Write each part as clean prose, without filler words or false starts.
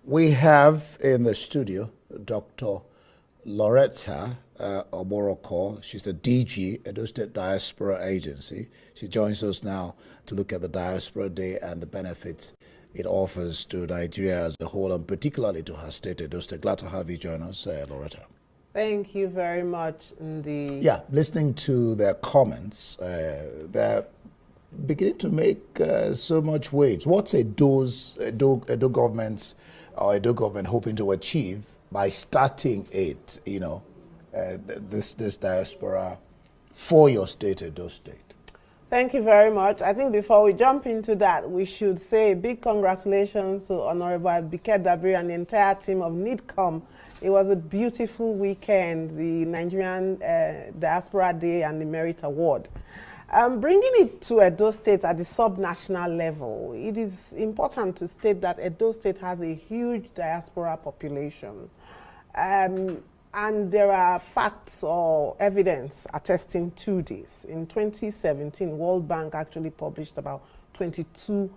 We have in the studio Dr. Loretta Oboroko. She's the DG, Edo State Diaspora Agency. She joins us now to look at the Diaspora Day and the benefits it offers to Nigeria as a whole, and particularly to her state, Edo State. Glad to have you join us, Loretta. Thank you very much indeed. Yeah, listening to their comments, they're beginning to make so much waves. What's Edo government hoping to achieve by starting it, this diaspora for your state, Edo State? Thank you very much. I think before we jump into that, we should say big congratulations to Honorable Abike Dabiri and the entire team of NIDCOM. It was a beautiful weekend, the Nigerian Diaspora Day and the Merit Award. Bringing it to Edo State at the sub-national level, it is important to state that Edo State has a huge diaspora population. And there are facts or evidence attesting to this. In 2017, World Bank actually published about 22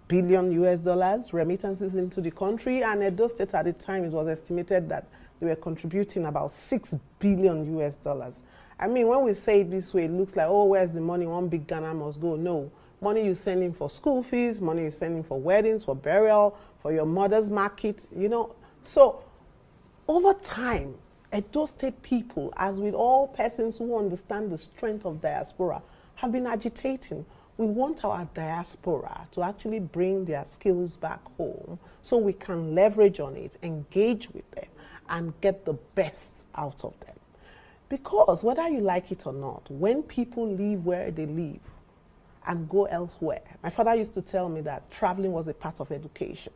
billion US dollars remittances into the country, and Edo State at the time, it was estimated that they were contributing about 6 billion US dollars. I mean, when we say it this way, it looks like, oh, where's the money? One big Ghana must go. No. Money you're sending for school fees, money you're sending for weddings, for burial, for your mother's market, So over time, Edo State people, as with all persons who understand the strength of diaspora, have been agitating. We want our diaspora to actually bring their skills back home so we can leverage on it, engage with them, and get the best out of them. Because whether you like it or not, when people leave where they live and go elsewhere, my father used to tell me that traveling was a part of education.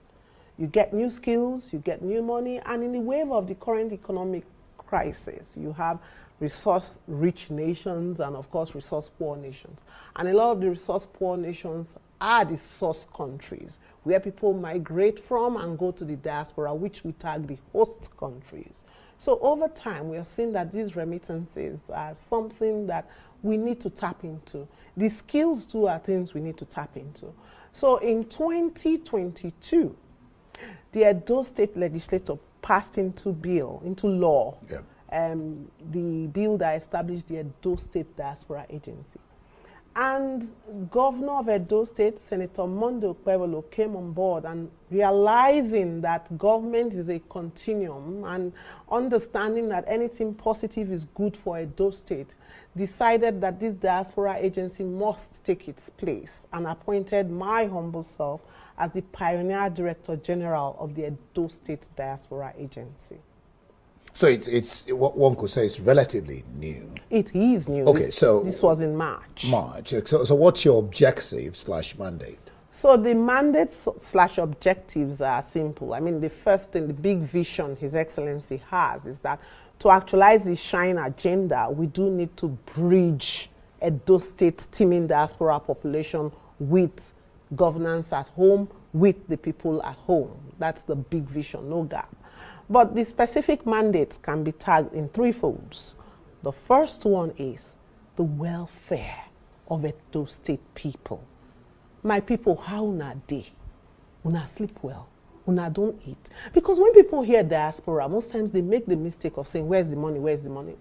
You get new skills, you get new money, and in the wave of the current economic crisis, you have resource-rich nations and, of course, resource-poor nations. And a lot of the resource-poor nations are the source countries where people migrate from and go to the diaspora, which we tag the host countries. So over time, we have seen that these remittances are something that we need to tap into. The skills, too, are things we need to tap into. So in 2022, the Edo State legislature passed into law, the bill that established the Edo State Diaspora Agency. And Governor of Edo State, Senator Monday Okpebholo, came on board, and realizing that government is a continuum and understanding that anything positive is good for Edo State, decided that this diaspora agency must take its place and appointed my humble self as the Pioneer Director General of the Edo State Diaspora Agency. So it's what one could say is relatively new. It is new. Okay, so this was in March. So what's your objective/mandate? So the mandate/objectives are simple. I mean, the first thing, the big vision His Excellency has is that to actualize the SHINE agenda, we do need to bridge Edo State teeming diaspora population with governance at home, with the people at home. That's the big vision, no gap. But the specific mandates can be tagged in three folds. The first one is the welfare of Edo State people. My people, how una dey? Una sleep well? Una don't eat? Because when people hear diaspora, most times they make the mistake of saying, where's the money, where's the money?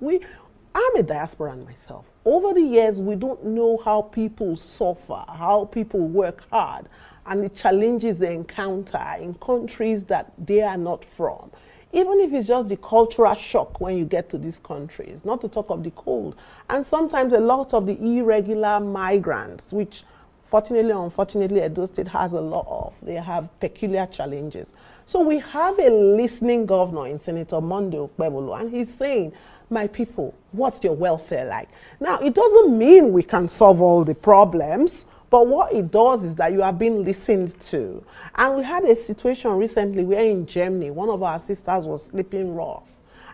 I'm a diasporan myself. Over the years, we don't know how people suffer, how people work hard, and the challenges they encounter in countries that they are not from. Even if it's just the cultural shock when you get to these countries, not to talk of the cold. And sometimes a lot of the irregular migrants, which fortunately or unfortunately Edo State has a lot of, they have peculiar challenges. So we have a listening governor in Senator Monday Okpebholo, and he's saying, my people, what's your welfare like? Now, it doesn't mean we can solve all the problems, but what it does is that you are being listened to. And we had a situation recently where in Germany, one of our sisters was sleeping rough.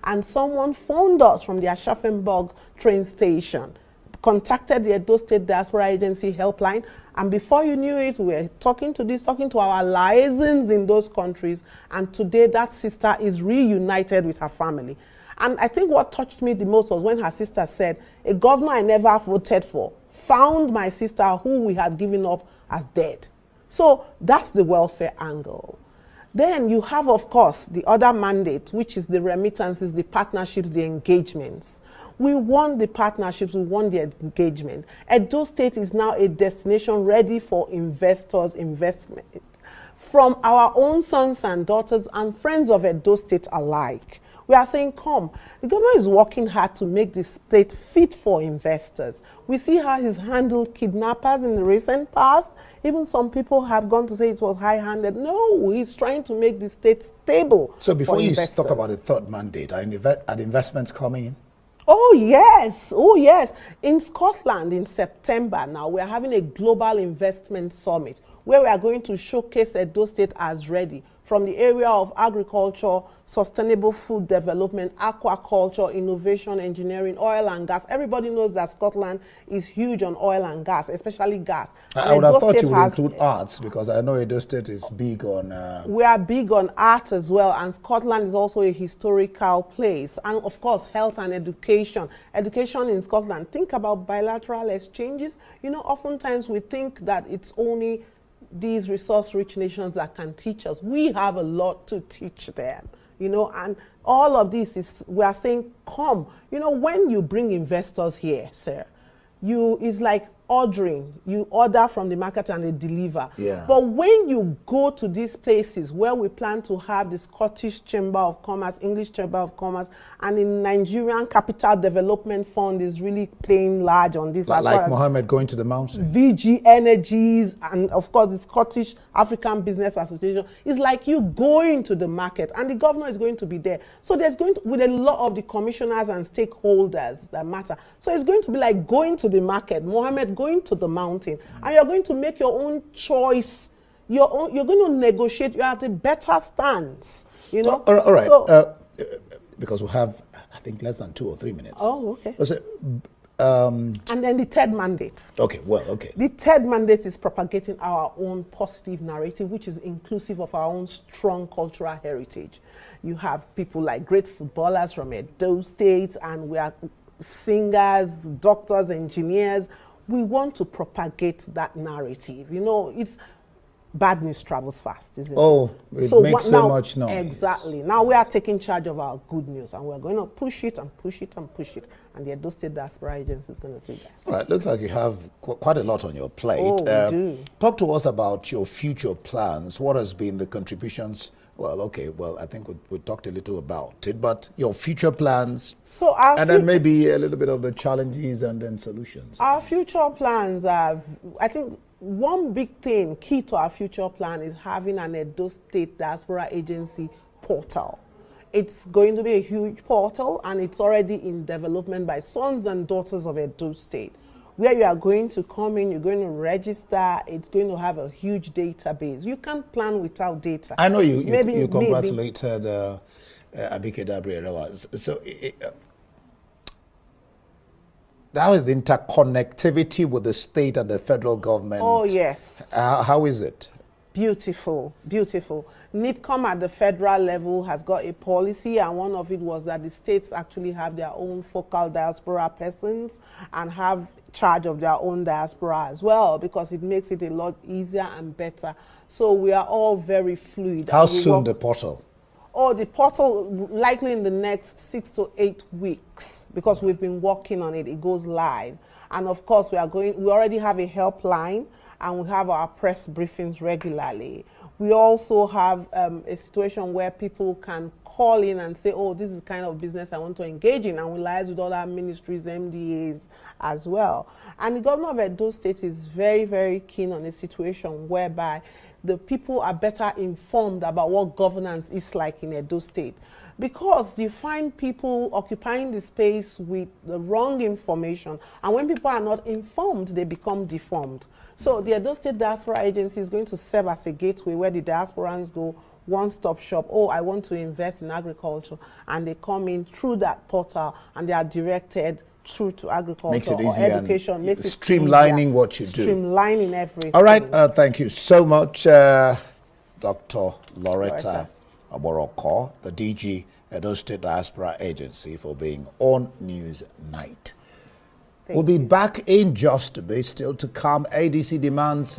And someone phoned us from the Aschaffenburg train station, contacted the Edo State Diaspora Agency helpline, and before you knew it, we were talking to our liaisons in those countries, and today that sister is reunited with her family. And I think what touched me the most was when her sister said, a governor I never voted for found my sister who we had given up as dead. So that's the welfare angle. Then you have, of course, the other mandate, which is the remittances, the partnerships, the engagements. We want the partnerships, we want the engagement. Edo State is now a destination ready for investors' investment from our own sons and daughters and friends of Edo State alike. We are saying, come. The governor is working hard to make the state fit for investors. We see how he's handled kidnappers in the recent past. Even some people have gone to say it was high-handed. No, he's trying to make the state stable. So before you investors. talk about the third mandate, are investments coming in? Oh yes, oh yes. In Scotland in September now, we are having a global investment summit where we are going to showcase Edo State as ready from the area of agriculture, sustainable food development, aquaculture, innovation, engineering, oil and gas. Everybody knows that Scotland is huge on oil and gas, especially gas. I would have thought you would include arts, because I know Edo State is big on... We are big on art as well, and Scotland is also a historical place. And of course, health and education. Education in Scotland, think about bilateral exchanges. You know, oftentimes we think that it's only these resource-rich nations that can teach us. We have a lot to teach them, you know, and all of this is, we are saying, come. You know, when you bring investors here, sir, it's like ordering. You order from the market and they deliver. Yeah. But when you go to these places where we plan to have the Scottish Chamber of Commerce, English Chamber of Commerce, and the Nigerian Capital Development Fund is really playing large on this. Like Mohammed going to the mountain. VG Energies, and of course the Scottish African Business Association. It's like you going to the market, and the governor is going to be there. So there's going to, with a lot of the commissioners and stakeholders that matter. So it's going to be like going to the market, Mohammed going to the mountain, and you're going to make your own choice. You're going to negotiate. You're at a better stance, you know. All right. So, because we have, I think, less than 2 or 3 minutes. Oh, okay. And then the third mandate. Okay, well, okay. The third mandate is propagating our own positive narrative, which is inclusive of our own strong cultural heritage. You have people like great footballers from Edo State, and we are singers, doctors, engineers. We want to propagate that narrative. You know, it's bad news travels fast, isn't it? Oh, it makes so much noise. Exactly. Now we are taking charge of our good news, and we're going to push it and push it and push it. And the Edo State Diaspora Agency is going to do that. All right. Looks like you have quite a lot on your plate. Oh, we do. Talk to us about your future plans. What has been the contributions? Well, okay. Well, I think we talked a little about it, but your future plans, so and then maybe a little bit of the challenges and then solutions. Our future plans are, I think, one big thing, key to our future plan is having an Edo State Diaspora Agency portal. It's going to be a huge portal, and it's already in development by sons and daughters of Edo State, where you are going to come in, you're going to register, it's going to have a huge database. You can't plan without data. I know you congratulated Abike Dabiri. So how is the interconnectivity with the state and the federal government? Oh, yes. How is it? Beautiful, beautiful. NIDCOM at the federal level has got a policy, and one of it was that the states actually have their own focal diaspora persons and have charge of their own diaspora as well, because it makes it a lot easier and better. So we are all very fluid. How soon the portal? Oh, the portal likely in the next 6 to 8 weeks, because we've been working on it. It goes live. And of course, we already have a helpline, and we have our press briefings regularly. We also have a situation where people can call in and say, oh, this is the kind of business I want to engage in, and we liaise with other ministries, MDAs as well. And the governor of Edo State is very, very keen on a situation whereby the people are better informed about what governance is like in Edo State. Because you find people occupying the space with the wrong information, and when people are not informed, they become deformed. So the Edo State Diaspora Agency is going to serve as a gateway where the diasporans go, one-stop shop. Oh, I want to invest in agriculture, and they come in through that portal, and they are directed through to agriculture. Makes it or easy, education. Makes it streamlining what you do. Streamlining everything. All right, thank you so much, Dr. Loretta Oboroko, the DG, Edo State Diaspora Agency, for being on News Night. We'll be back in just a bit. Still to come, ADC demands...